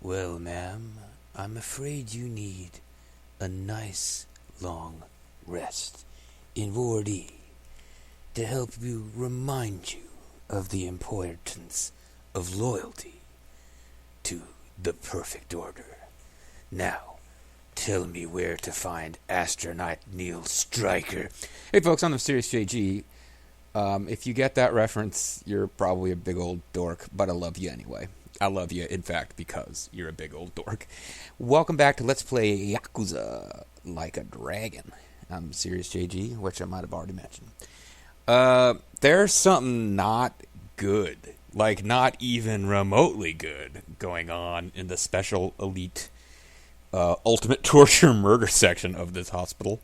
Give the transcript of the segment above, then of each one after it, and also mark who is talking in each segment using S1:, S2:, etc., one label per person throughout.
S1: Well, ma'am, I'm afraid you need a nice long rest in Ward E to help you remind you of the importance of loyalty to the perfect order. Now, tell me where to find Astronaut Neil Stryker.
S2: Hey folks, I'm the Serious JG. If you get that reference, you're probably a big old dork, but I love you anyway. I love you, in fact, because you're a big old dork. Welcome back to Let's Play Yakuza Like a Dragon. I'm Serious JG, which I might have already mentioned. There's something not good, like not even remotely good, going on in the special elite ultimate torture murder section of this hospital.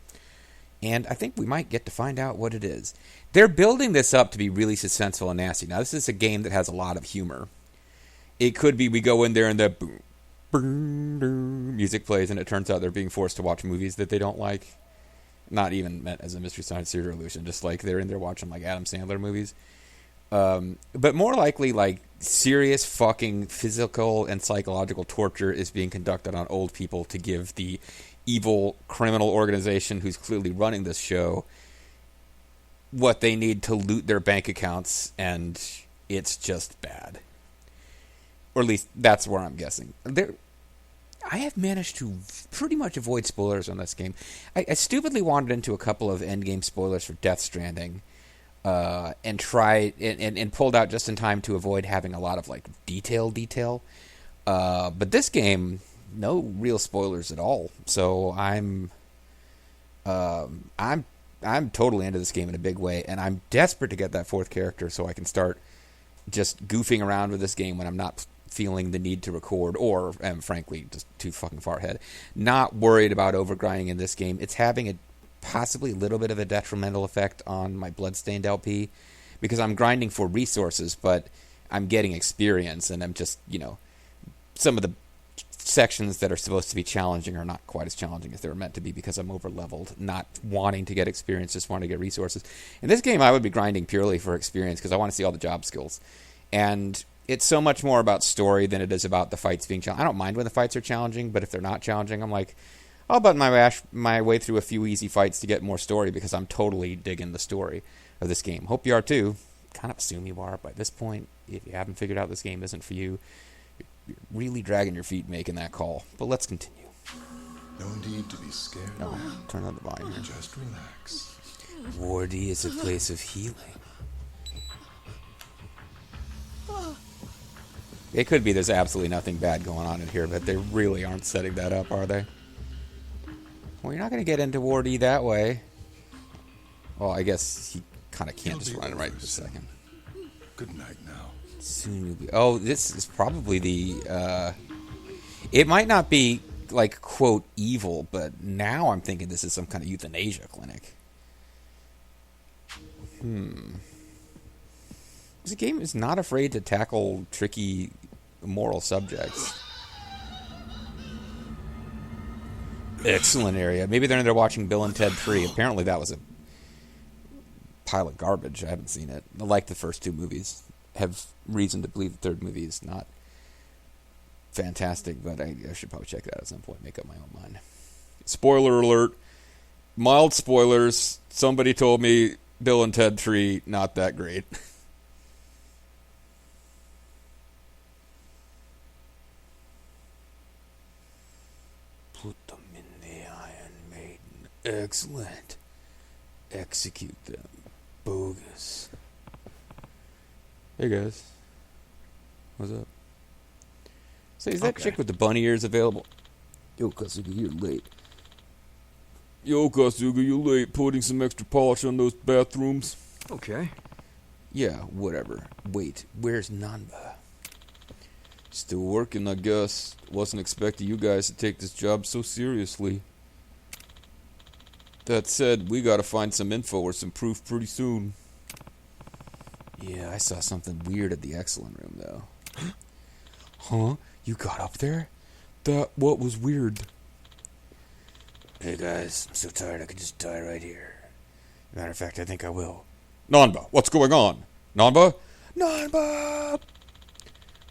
S2: And I think we might get to find out what it is. They're building this up to be really suspenseful and nasty. Now, this is a game that has a lot of humor. It could be we go in there and the boom, boom, boom, music plays, and it turns out they're being forced to watch movies that they don't like. Not even meant as a Mystery Science Theater illusion, just like they're in there watching like Adam Sandler movies. But more likely, like, serious fucking physical and psychological torture is being conducted on old people to give the evil criminal organization who's clearly running this show what they need to loot their bank accounts, and it's just bad. Or at least that's where I'm guessing. I have managed to pretty much avoid spoilers on this game. I stupidly wandered into a couple of endgame spoilers for Death Stranding, and tried and pulled out just in time to avoid having a lot of like detail. But this game, no real spoilers at all. So I'm totally into this game in a big way, and I'm desperate to get that fourth character so I can start just goofing around with this game when I'm not feeling the need to record, or am frankly just too fucking far ahead. Not worried about overgrinding in this game. It's having a possibly a little bit of a detrimental effect on my Bloodstained LP, because I'm grinding for resources, but I'm getting experience, and I'm just, some of the sections that are supposed to be challenging are not quite as challenging as they were meant to be because I'm over-leveled, not wanting to get experience, just wanting to get resources. In this game, I would be grinding purely for experience because I want to see all the job skills. And it's so much more about story than it is about the fights being challenging. I don't mind when the fights are challenging, but if they're not challenging, I'm like, I'll button my way through a few easy fights to get more story because I'm totally digging the story of this game. Hope you are too. Kind of assume you are by this point. If you haven't figured out this game isn't for you, you're really dragging your feet making that call. But let's continue.
S3: No need to be scared.
S2: No, turn on the volume here.
S3: Just relax.
S1: Ward E is a place of healing.
S2: It could be there's absolutely nothing bad going on in here, but they really aren't setting that up, are they? Well, you're not going to get into Ward E that way. Well, I guess he kind of can't just run right this second.
S3: Good night now.
S2: Soon you'll be... Oh, this is probably the... It might not be, like, quote, evil, but now I'm thinking this is some kind of euthanasia clinic. This game is not afraid to tackle tricky moral subjects. Excellent area. Maybe they're in there watching Bill and Ted 3. Apparently that was a pile of garbage. I haven't seen it. I like the first two movies. Have reason to believe the third movie is not fantastic, but I should probably check it out at some point, make up my own mind. Spoiler alert. Mild spoilers. Somebody told me Bill and Ted 3, not that great.
S1: Put them in the Iron Maiden. Excellent. Execute them. Bogus.
S2: Hey guys. What's up? Say, is that chick with the bunny ears available?
S1: Yo, Kasuga, you're late.
S2: Yo, Kasuga, you late. Putting some extra polish on those bathrooms.
S4: Okay.
S1: Yeah, whatever. Wait, where's Nanba?
S2: Still working, I guess. Wasn't expecting you guys to take this job so seriously. That said, we gotta find some info or some proof pretty soon.
S1: Yeah, I saw something weird at the Excellent Room, though.
S2: Huh? You got up there? What was weird?
S1: Hey guys, I'm so tired I could just die right here. Matter of fact, I think I will.
S2: Nanba, what's going on? Nanba?
S1: Nanba!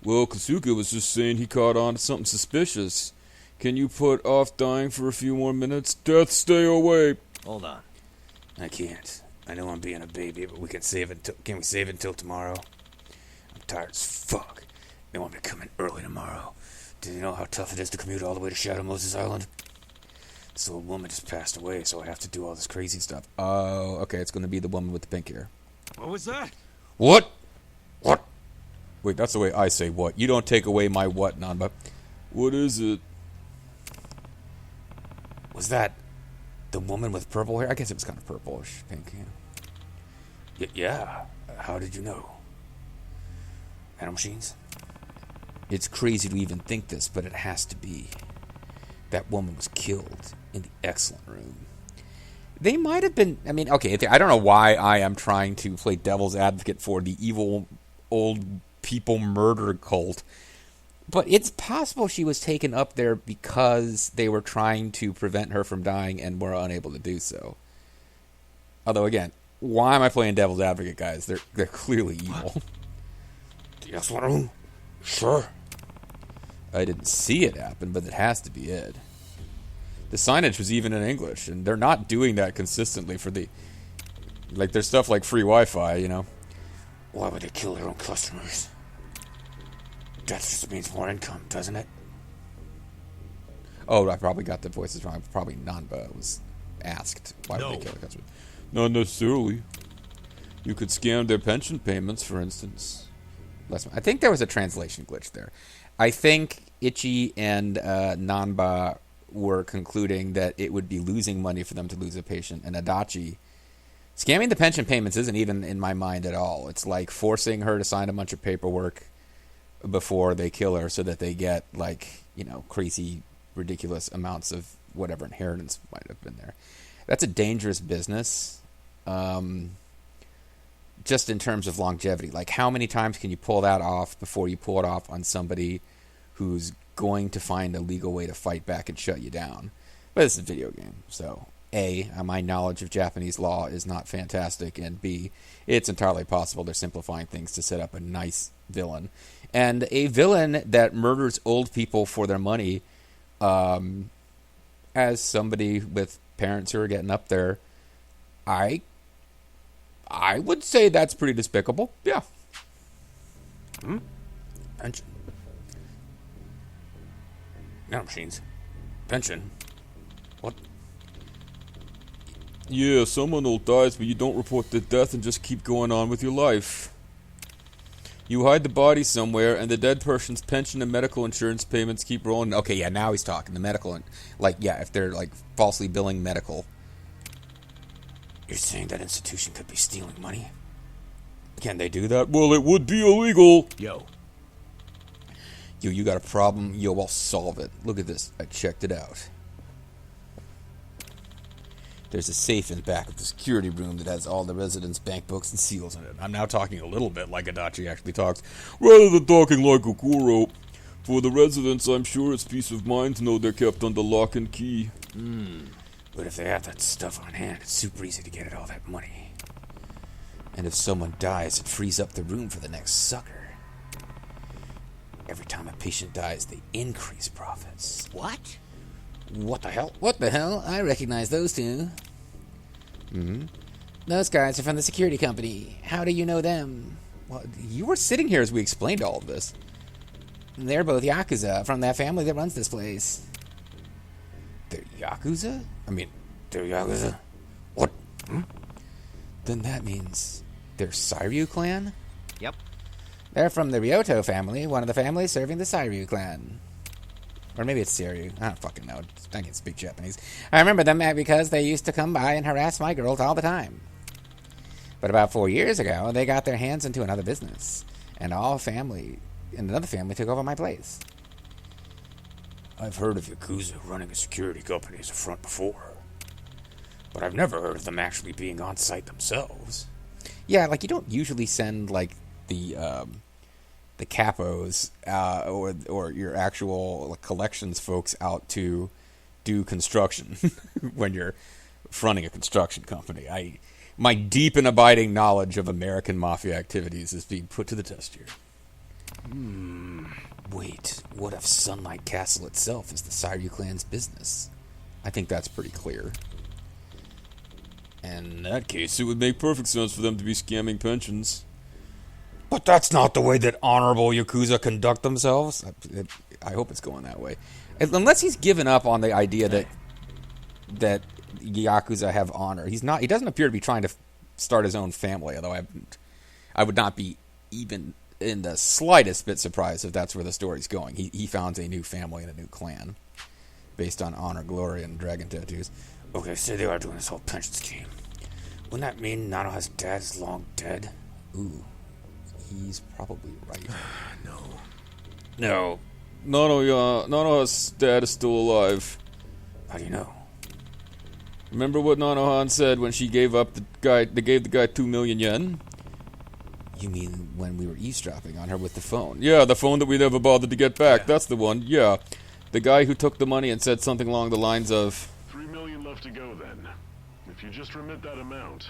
S4: Well, Kasuga was just saying he caught on to something suspicious. Can you put off dying for a few more minutes? Death, stay away.
S5: Hold on.
S1: I can't. I know I'm being a baby, but we can save it. Can we save it until tomorrow? I'm tired as fuck. They want me to come in early tomorrow. Do you know how tough it is to commute all the way to Shadow Moses Island? This old woman just passed away, so I have to do all this crazy stuff.
S2: Oh, okay, it's going to be the woman with the pink hair.
S5: What was that?
S2: What? What? Wait, that's the way I say what. You don't take away my what, Nanba.
S4: What is it?
S2: Was that the woman with purple hair? I guess it was kind of purplish pink. Yeah.
S1: Yeah. How did you know? Animal machines?
S2: It's crazy to even think this, but it has to be. That woman was killed in the excellent room. They might have been... I mean, okay, I don't know why I am trying to play devil's advocate for the evil old people murder cult, but it's possible she was taken up there because they were trying to prevent her from dying and were unable to do so. Although, again, why am I playing devil's advocate, guys? They're clearly evil.
S1: The excellent room? Sure.
S2: I didn't see it happen, but it has to be it. The signage was even in English, and they're not doing that consistently for the... Like, there's stuff like free Wi-Fi, you know?
S1: Why would they kill their own customers? That just means more income, doesn't it?
S2: Oh, I probably got the voices wrong. Probably Nanba was asked, why would they kill the customers?
S4: Not necessarily. You could scam their pension payments, for instance.
S2: I think there was a translation glitch there. I think Ichi and Nanba were concluding that it would be losing money for them to lose a patient, and Adachi... Scamming the pension payments isn't even in my mind at all. It's like forcing her to sign a bunch of paperwork before they kill her so that they get, like, you know, crazy, ridiculous amounts of whatever inheritance might have been there. That's a dangerous business, just in terms of longevity. Like, how many times can you pull that off before you pull it off on somebody who's going to find a legal way to fight back and shut you down? But it's a video game, so... A, my knowledge of Japanese law is not fantastic, and B, it's entirely possible they're simplifying things to set up a nice villain. And a villain that murders old people for their money, as somebody with parents who are getting up there, I would say that's pretty despicable. Yeah.
S1: Pension. No machines. Pension. What?
S4: Yeah, someone old dies, but you don't report the death and just keep going on with your life. You hide the body somewhere, and the dead person's pension and medical insurance payments keep rolling.
S2: Okay, yeah, now he's talking. The medical, like, yeah, if they're, like, falsely billing medical.
S1: You're saying that institution could be stealing money?
S2: Can they do that?
S4: Well, it would be illegal.
S5: Yo.
S2: You got a problem? Yo, I'll solve it. Look at this. I checked it out. There's a safe in the back of the security room that has all the residents' bank books and seals in it. I'm now talking a little bit like Adachi actually talks.
S4: Rather than talking like a guru. For the residents, I'm sure it's peace of mind to know they're kept under lock and key.
S1: But if they have that stuff on hand, it's super easy to get at all that money.
S2: And if someone dies, it frees up the room for the next sucker. Every time a patient dies, they increase profits.
S5: What?
S1: What the hell?
S2: What the hell? I recognize those two. Those guys are from the security company. How do you know them? Well, you were sitting here as we explained all of this. They're both Yakuza, from that family that runs this place.
S1: They're Yakuza? They're Yakuza? What?
S2: Then that means they're Siryu clan?
S5: Yep.
S2: They're from the Ryoto family, one of the families serving the Siryu clan. Or maybe it's Siryu. I don't fucking know. I can speak Japanese. I remember them because they used to come by and harass my girls all the time. But about 4 years ago, they got their hands into another business. And another family took over my place.
S1: I've heard of Yakuza running a security company as a front before. But I've never heard of them actually being on site themselves.
S2: Yeah, like you don't usually send like the capos or your actual like, collections folks out to do construction when you're fronting a construction company. My deep and abiding knowledge of American mafia activities is being put to the test here. Wait, what if Sunlight Castle itself is the Siryu clan's business? I think that's pretty clear.
S4: And in that case, it would make perfect sense for them to be scamming pensions.
S2: But that's not the way that honorable Yakuza conduct themselves. I hope it's going that way. Unless he's given up on the idea that Yakuza have honor. He doesn't appear to be trying to start his own family, although I would not be even in the slightest bit surprised if that's where the story's going. He founds a new family and a new clan based on honor, glory, and dragon tattoos.
S1: Okay, say they are doing this whole pension scheme. Wouldn't that mean Nanoha's dad is long dead?
S2: Ooh, he's probably right.
S1: No.
S4: Nanoha's dad is still alive.
S1: How do you know?
S4: Remember what Nanohan said when she gave up the guy? They gave the guy 2 million yen.
S2: You mean when we were eavesdropping on her with the phone?
S4: Yeah, the phone that we never bothered to get back. That's the one. Yeah, the guy who took the money and said something along the lines of,
S5: 3 million left to go then. If you just remit that amount,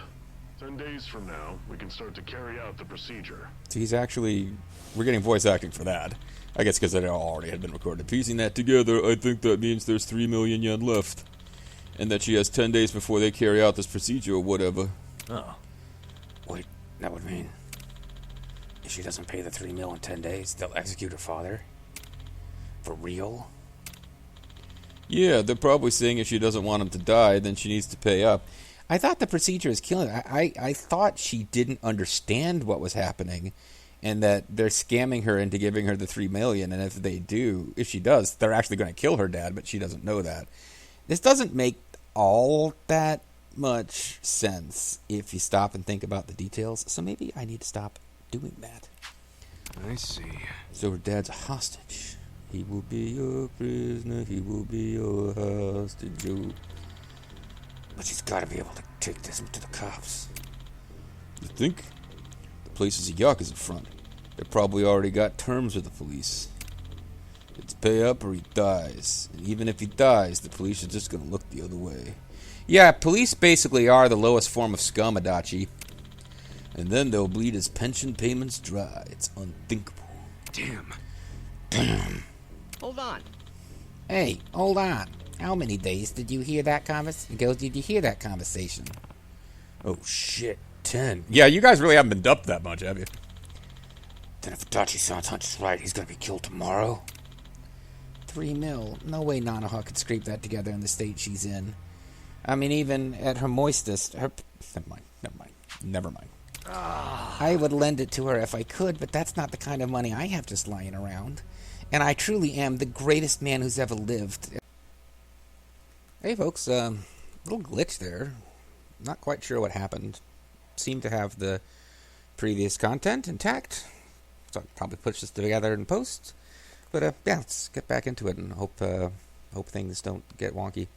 S5: 10 days from now, we can start to carry out the procedure.
S2: So we're getting voice acting for that. I guess because it already had been recorded.
S4: piecing that together, I think that means there's 3 million yen left. And that she has 10 days before they carry out this procedure or whatever.
S1: Oh. Wait, that would mean if she doesn't pay the 3 mil in 10 days, they'll execute her father? For real?
S4: Yeah, they're probably saying if she doesn't want him to die, then she needs to pay up.
S2: I thought the procedure is killing her. I thought she didn't understand what was happening and that they're scamming her into giving her the 3 million, and if she does, they're actually going to kill her dad, but she doesn't know that. This doesn't make all that much sense if you stop and think about the details, so maybe I need to stop doing that.
S3: I see.
S2: So her dad's a hostage. He will be your prisoner, he will be your hostage.
S1: But she's got to be able to take this to the cops.
S4: You think? The place is a Yakuza front. They probably already got terms with the police. It's pay up or he dies. And even if he dies, the police are just going to look the other way.
S2: Yeah, police basically are the lowest form of scum, Adachi.
S4: And then they'll bleed his pension payments dry. It's unthinkable.
S3: Damn.
S6: Hold on.
S7: Hey, hold on. How many days did you hear that conversation?
S1: Oh shit, 10.
S2: Yeah, you guys really haven't been dumped that much, have you?
S1: Then if Adachi-san's hunch is right, he's gonna be killed tomorrow?
S7: 3 mil. No way Nanoha could scrape that together in the state she's in. I mean, even at her moistest...
S2: Never mind.
S7: I would lend it to her if I could, but that's not the kind of money I have just lying around. And I truly am the greatest man who's ever lived.
S2: Hey, folks, little glitch there. Not quite sure what happened. Seemed to have the previous content intact. So I'll probably put this together in post. But, yeah, let's get back into it and hope things don't get wonky.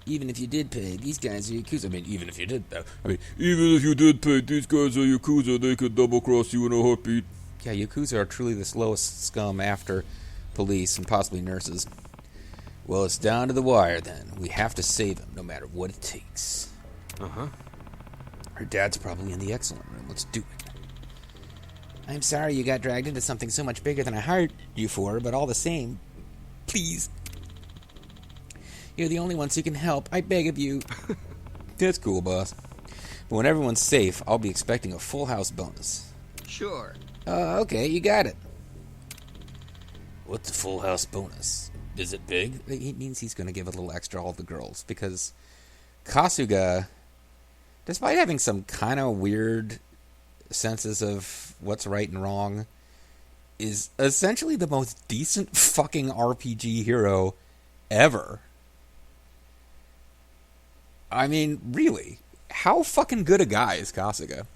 S1: Even if you did pay, these guys are Yakuza. I mean, even if you did pay,
S4: these guys are Yakuza. They could double-cross you in a heartbeat.
S2: Yeah, Yakuza are truly the slowest scum after police and possibly nurses.
S1: well, it's down to the wire then. We have to save him, no matter what it takes.
S3: Uh-huh.
S1: Her dad's probably in the excellent room. Let's do it.
S7: I'm sorry you got dragged into something so much bigger than I hired you for, but all the same, please. You're the only ones who can help. I beg of you.
S2: That's cool, boss. But when everyone's safe, I'll be expecting a full house bonus.
S6: Sure.
S7: Okay, you got it.
S1: What's a full house bonus? Is it big?
S2: It means he's going to give a little extra to all the girls, because Kasuga, despite having some kind of weird senses of what's right and wrong, is essentially the most decent fucking RPG hero ever. I mean, really, how fucking good a guy is Kasuga?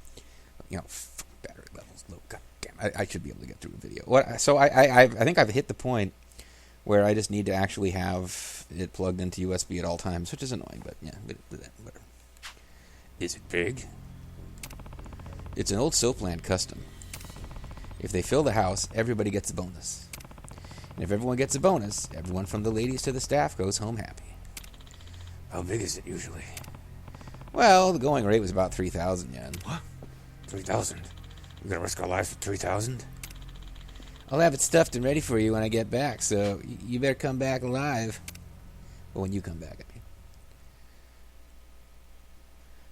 S2: You know, battery levels low. God damn, I should be able to get through a video. So I think I've hit the point where I just need to actually have it plugged into USB at all times, which is annoying, but yeah, whatever.
S1: Is it big?
S2: It's an old Soapland custom. If they fill the house, everybody gets a bonus. And if everyone gets a bonus, everyone from the ladies to the staff goes home happy.
S1: How big is it usually?
S2: Well, the going rate was about 3,000 yen.
S1: What? 3,000? We're gonna risk our lives for 3,000?
S7: I'll have it stuffed and ready for you when I get back, so you better come back alive. Well, when you come back, I mean.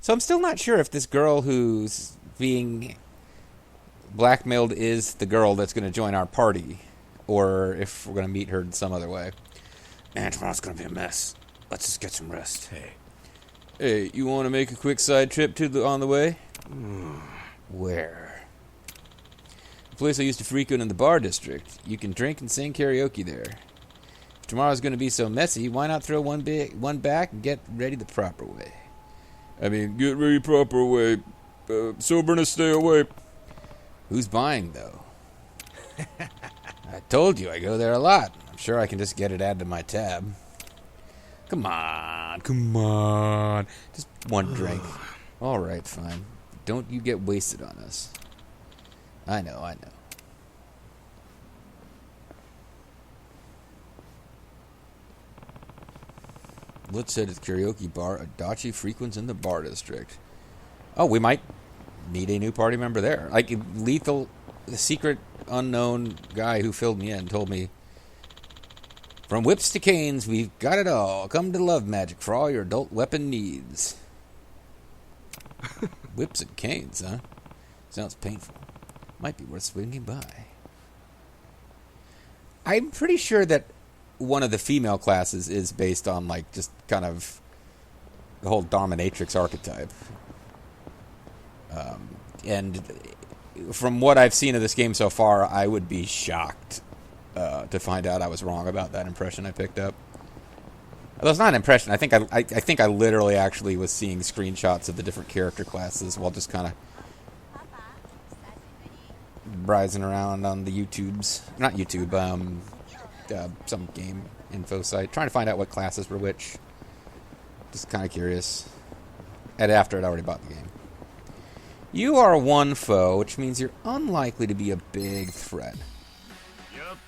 S7: So I'm still not sure if this girl who's being blackmailed is the girl that's going to join our party, or if we're going to meet her in some other way.
S1: Man, tomorrow's gonna be a mess. Let's just get some rest.
S4: Hey, you want to make a quick side trip on the way?
S1: Where?
S4: The place I used to frequent in the bar district. You can drink and sing karaoke there. If tomorrow's going to be so messy, why not throw one back and get ready the proper way? I mean, get ready proper way. Soberness, stay away. Who's buying, though?
S7: I told you I go there a lot. I'm sure I can just get it added to my tab.
S4: Come on. Just one drink. All right, fine. Don't you get wasted on us.
S7: I know.
S4: Let's head to the karaoke bar Adachi frequents in the bar district.
S7: Oh, we might meet a new party member there. Like Lethal, the secret unknown guy who filled me in, told me, from whips to canes, we've got it all. Come to Love Magic for all your adult weapon needs. Whips and canes, huh? Sounds painful. Might be worth swinging by. I'm pretty sure that one of the female classes is based on, like, just kind of the whole dominatrix archetype. And from what I've seen of this game so far, I would be shocked to find out I was wrong about that impression I picked up. Well, it's not an impression. I think I literally actually was seeing screenshots of the different character classes while just kind of brising around on the YouTubes. Not YouTube, some game info site. Trying to find out what classes were which. Just kind of curious. And after I'd already bought the game. You are one foe, which means you're unlikely to be a big threat.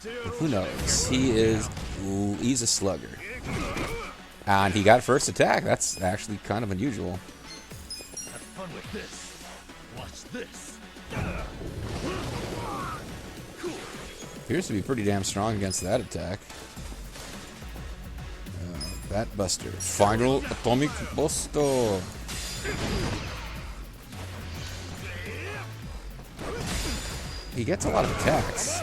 S7: But who knows? He's a slugger. And he got first attack. That's actually kind of unusual.
S5: Have fun with this. Watch this.
S4: Appears to be pretty damn strong against that attack. Bat Buster. Final Atomic Buster. He gets a lot of attacks.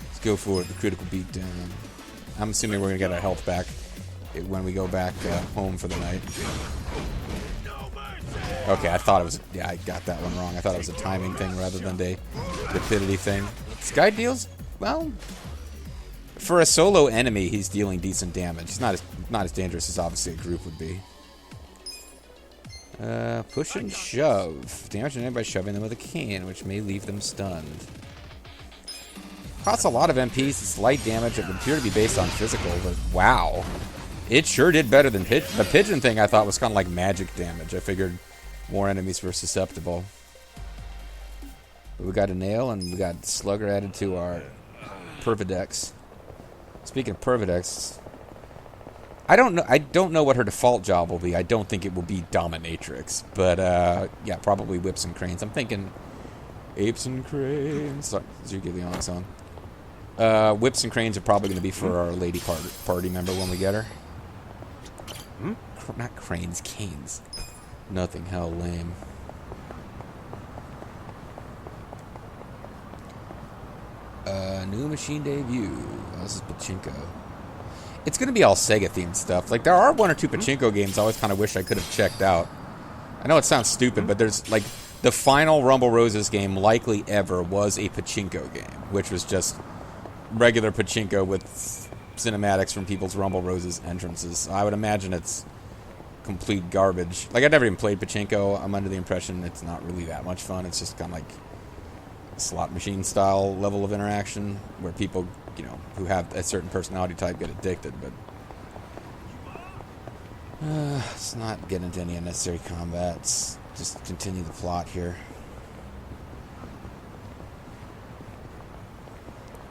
S4: Let's go for it. The critical beatdown. I'm assuming we're going to get our health back when we go back home for the night. Okay, I thought it was... Yeah, I got that one wrong. I thought it was a timing thing rather than a rapidity thing. This guy deals... Well... For a solo enemy, he's dealing decent damage. He's not as dangerous as obviously a group would be. Push and shove. Damage an enemy by shoving them with a cane, which may leave them stunned. Costs a lot of MPs. It's light damage. It would appear to be based on physical, but wow. It sure did better than Pigeon. The Pigeon thing I thought was kind of like magic damage. I figured more enemies were susceptible. But we got a nail, and we got Slugger added to our Pervidex. Speaking of Pervidex, I don't know what her default job will be. I don't think it will be Dominatrix, but yeah, probably Whips and Cranes. I'm thinking Apes and Cranes. Sorry, Ziggy Leon song. Whips and Cranes are probably going to be for our lady party member when we get her. Not Cranes, Canes. Nothing hell lame. New machine debut. Oh, this is Pachinko. It's going to be all Sega-themed stuff. Like, there are one or two Pachinko games I always kind of wish I could have checked out. I know it sounds stupid, but there's, like, the final Rumble Roses game likely ever was a Pachinko game, which was just regular Pachinko with cinematics from people's Rumble Roses entrances. I would imagine it's complete garbage. Like, I've never even played Pachinko. I'm under the impression it's not really that much fun. It's just kind of like slot machine style level of interaction where people, you know, who have a certain personality type get addicted, but let's not get into any unnecessary combat. Let's just continue the plot here.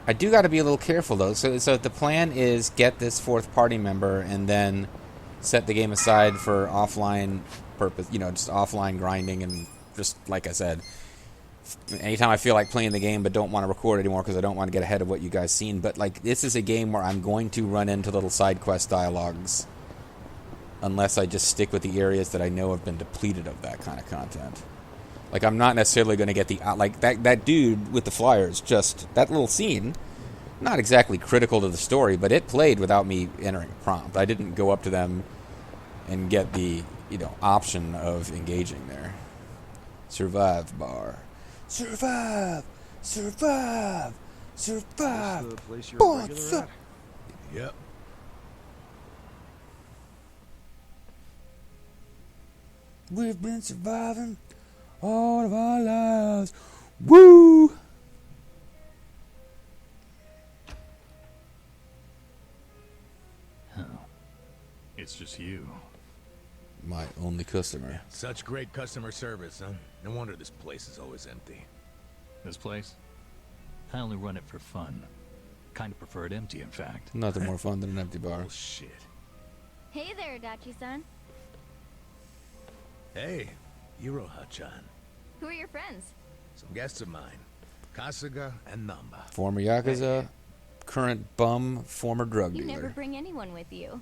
S4: I do got to be a little careful though. So the plan is get this fourth party member and then set the game aside for offline purpose, you know, just offline grinding, and just like I said,
S2: anytime I feel like playing the game but don't want to record anymore because I don't want to get ahead of what you guys seen. But like, this is a game where I'm going to run into little side quest dialogues unless I just stick with the areas that I know have been depleted of that kind of content. Like, I'm not necessarily going to get the like that dude with the flyers. Just that little scene, not exactly critical to the story, but it played without me entering a prompt. I didn't go up to them and get the option of engaging there. Survive bar. Survive! Survive! Survive!
S3: This the place you're
S2: Bon
S3: a regular
S2: sang.
S3: at? Yep.
S2: We've been surviving all of our lives. Woo!
S6: Oh. It's just you.
S2: My only customer.
S3: Such great customer service, huh? No wonder this place is always empty.
S6: This place? I only run it for fun. Kind of prefer it empty, in fact.
S2: Nothing more fun than an empty bar.
S3: Bullshit.
S8: Hey there, Dachi-san.
S3: Hey, Iroha-chan.
S8: Who are your friends?
S3: Some guests of mine. Kasuga and Namba.
S2: Former Yakuza, current bum, former drug
S8: You
S2: dealer.
S8: never bring anyone with you.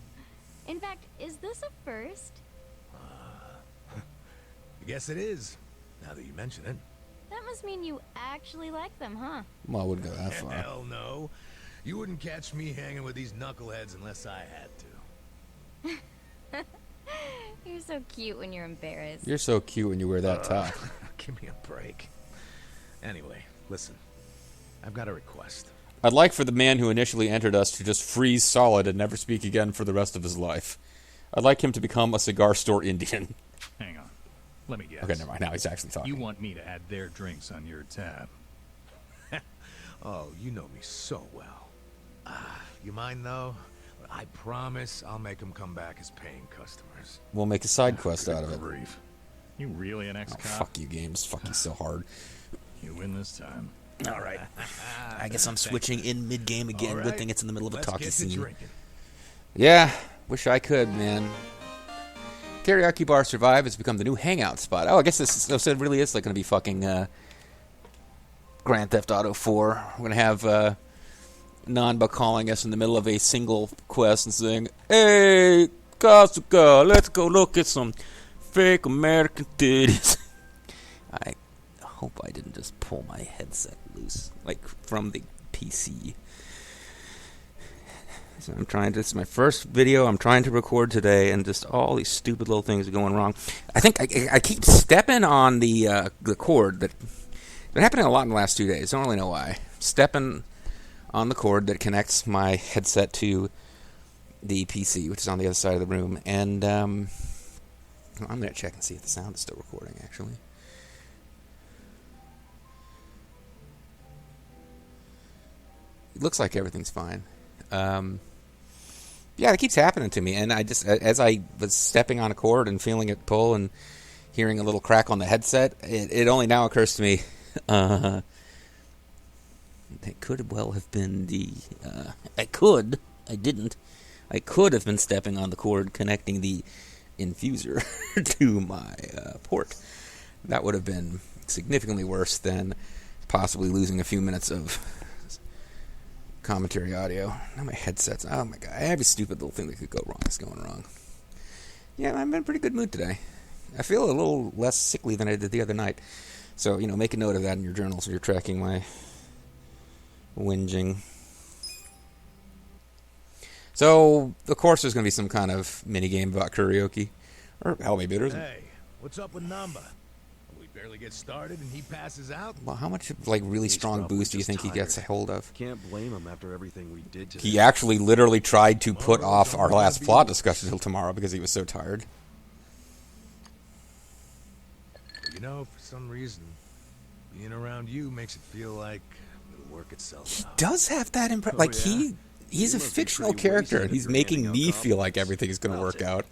S8: In fact, is this a first?
S3: I guess it is, now that you mention it.
S8: That must mean you actually like them, huh?
S2: Well, I wouldn't go that far.
S3: Hell no. You wouldn't catch me hanging with these knuckleheads unless I had to.
S8: You're so cute when you're embarrassed.
S2: You're so cute when you wear that top.
S3: Give me a break. Anyway, listen. I've got a request.
S2: I'd like for the man who initially entered us to just freeze solid and never speak again for the rest of his life. I'd like him to become a cigar store Indian.
S6: Hang on. Let me guess.
S2: Okay, never mind. Now he's actually talking.
S6: You want me to add their drinks on your tab?
S3: Oh, you know me so well. You mind though? I promise I'll make them come back as paying customers.
S2: We'll make a side quest out of it.
S6: Grief. You really an
S2: Oh,
S6: ex-cop?
S2: fuck you, games. Fuck you so hard.
S6: You win this time.
S2: All right. I guess I'm switching in mid-game again.
S3: All right.
S2: Good thing it's in the middle of a
S3: Let's
S2: talkie
S3: get to
S2: scene.
S3: drinking.
S2: Yeah, wish I could, man. Karaoke Bar Survive has become the new hangout spot. Oh, I guess this really is like going to be fucking Grand Theft Auto 4. We're going to have Nanba calling us in the middle of a single quest and saying, "Hey, Kasuga, let's go look at some fake American titties." I hope I didn't just pull my headset loose, like from the PC. So this is my first video I'm trying to record today, and just all these stupid little things are going wrong. I think I keep stepping on the cord that's been happening a lot in the last 2 days. I don't really know why. Stepping on the cord that connects my headset to the PC, which is on the other side of the room, and I'm going to check and see if the sound is still recording, actually. It looks like everything's fine. Yeah, it keeps happening to me, and I just, as I was stepping on a cord and feeling it pull and hearing a little crack on the headset, it only now occurs to me, it could well have been I could have been stepping on the cord connecting the infuser to my port. That would have been significantly worse than possibly losing a few minutes of commentary audio. Now my headset's... Oh my god. Every stupid little thing that could go wrong is going wrong. Yeah, I'm in a pretty good mood today. I feel a little less sickly than I did the other night. So, make a note of that in your journal so you're tracking my whinging. So, of course there's going to be some kind of mini-game about karaoke. Or, hell, maybe there isn't.
S3: Hey, what's up with Namba? We barely get started and he passes out.
S2: Well, how much, really
S3: He's
S2: strong
S3: probably
S2: boost do you
S3: just
S2: think he gets a
S3: tired.
S2: hold of?
S9: Can't blame him after everything we did today.
S2: He actually literally tried to put off our last plot discussion until tomorrow because he was so tired.
S3: For some reason, being around you makes it feel like it'll work itself
S2: He
S3: out.
S2: does have that impression.
S9: Oh,
S2: Like,
S9: yeah?
S2: he's
S9: You
S2: a
S9: must be
S2: fictional
S9: pretty
S2: character,
S9: wasted
S2: and he's
S9: after
S2: making
S9: handing
S2: me
S9: out
S2: feel like
S9: compliments.
S2: everything is going to work out.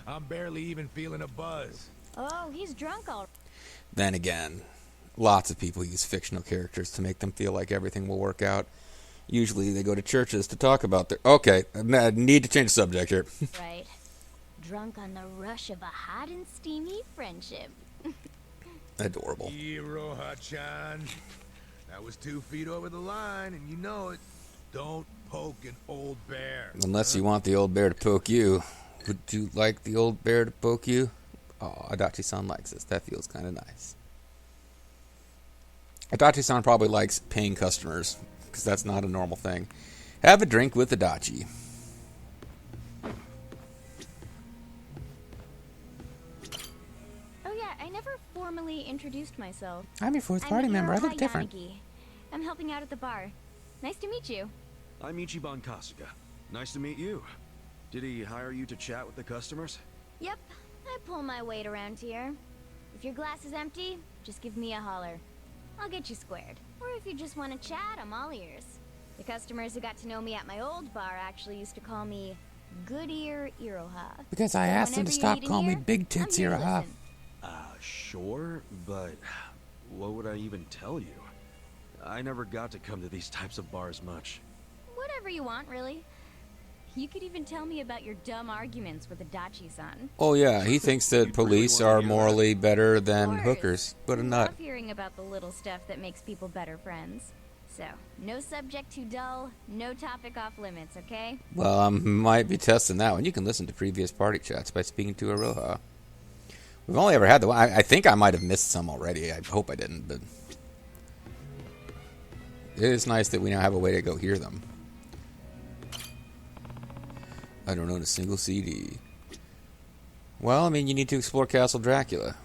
S3: I'm barely even feeling a buzz.
S8: Oh, he's drunk all.
S2: Then again, lots of people use fictional characters to make them feel like everything will work out. Usually they go to churches to talk about their... Okay, I need to change the subject here.
S8: Right. Drunk on the rush of a hot and steamy friendship.
S2: Adorable.
S3: Iroha-chan. That was 2 feet over the line, and you know it. Don't poke an old bear.
S2: Unless you want the old bear to poke you. Would you like the old bear to poke you? Oh, Adachi-san likes this. That feels kind of nice. Adachi-san probably likes paying customers, because that's not a normal thing. Have a drink with Adachi.
S8: Oh yeah, I never formally introduced myself.
S2: I'm your fourth party member. I look
S8: Iroha
S2: different.
S8: Yanagi. I'm helping out at the bar. Nice to meet you.
S9: I'm Ichiban Kasuga. Nice to meet you. Did he hire you to chat with the customers?
S8: Yep, I pull my weight around here. If your glass is empty, just give me a holler. I'll get you squared. Or if you just want to chat, I'm all ears. The customers who got to know me at my old bar actually used to call me Good Ear Iroha.
S2: Because I asked them to stop calling me Big Tits Iroha.
S9: Sure, but what would I even tell you? I never got to come to these types of bars much.
S8: Whatever you want, really. You could even tell me about your dumb arguments with Adachi-san.
S2: Oh yeah, he thinks that police are morally better than
S8: Of course.
S2: hookers. What a nut.
S8: Love hearing about the little stuff that makes people better friends. So, no subject too dull, no topic off limits, okay?
S2: Well, I might be testing that one. You can listen to previous party chats by speaking to Iroha. We've only ever had the one. I think I might have missed some already. I hope I didn't, but it is nice that we now have a way to go hear them. I don't own a single CD. Well, I mean, you need to explore Castle Dracula,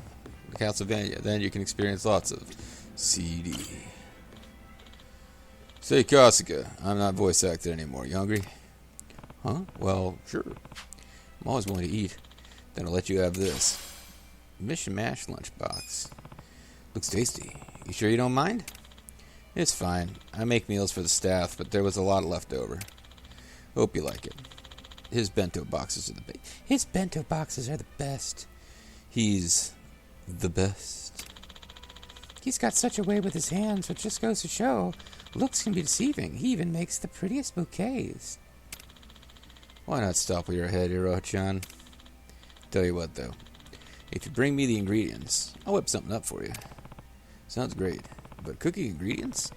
S2: Castlevania. Then you can experience lots of CD. Say, Kasuga, I'm not voice acting anymore. You hungry? Huh? Well, sure. I'm always willing to eat. Then I'll let you have this. Mission Mash lunchbox. Looks tasty. You sure you don't mind? It's fine. I make meals for the staff, but there was a lot left over. Hope you like it. His bento boxes are the best. His bento boxes are the best. He's the best. He's got such a way with his hands, which just goes to show looks can be deceiving. He even makes the prettiest bouquets. Why not stop where you're ahead, Hiro-chan? Tell you what, though. If you bring me the ingredients, I'll whip something up for you. Sounds great. But cooking ingredients?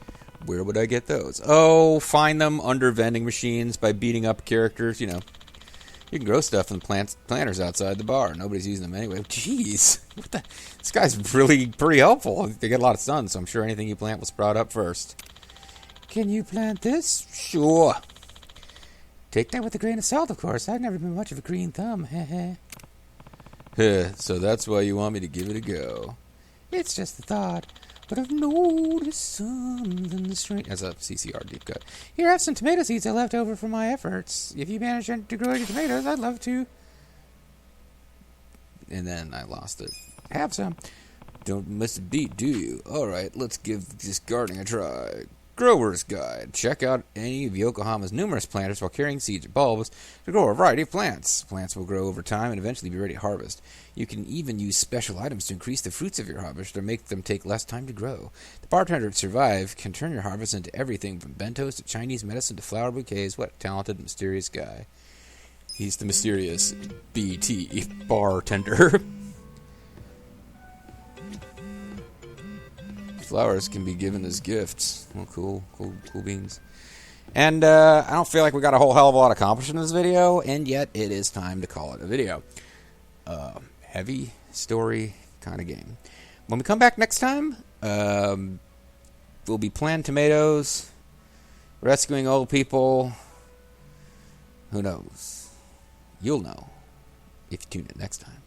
S2: Where would I get those? Oh, find them under vending machines by beating up characters, you know. You can grow stuff in planters outside the bar. Nobody's using them anyway. Jeez. What the? This guy's really pretty helpful. They get a lot of sun, so I'm sure anything you plant will sprout up first. Can you plant this? Sure. Take that with a grain of salt, of course. I've never been much of a green thumb. Heh. So that's why you want me to give it a go. It's just the thought. But I've noticed something strange. That's a CCR deep cut. Here, have some tomato seeds I left over from my efforts. If you manage to grow your tomatoes, I'd love to. And then I lost it. Have some. Don't miss a beat, do you? Alright, let's give this gardening a try. Grower's Guide. Check out any of Yokohama's numerous planters while carrying seeds or bulbs to grow a variety of plants. Plants will grow over time and eventually be ready to harvest. You can even use special items to increase the fruits of your harvest or make them take less time to grow. The bartender at Survive can turn your harvest into everything from bentos to Chinese medicine to flower bouquets. What a talented, mysterious guy. He's the mysterious BT bartender. Flowers can be given as gifts. Well, cool beans. And I don't feel like we got a whole hell of a lot accomplished in this video, and yet it is time to call it a video. Heavy story kind of game. When we come back next time, we'll be planting tomatoes, rescuing old people. Who knows? You'll know if you tune in next time.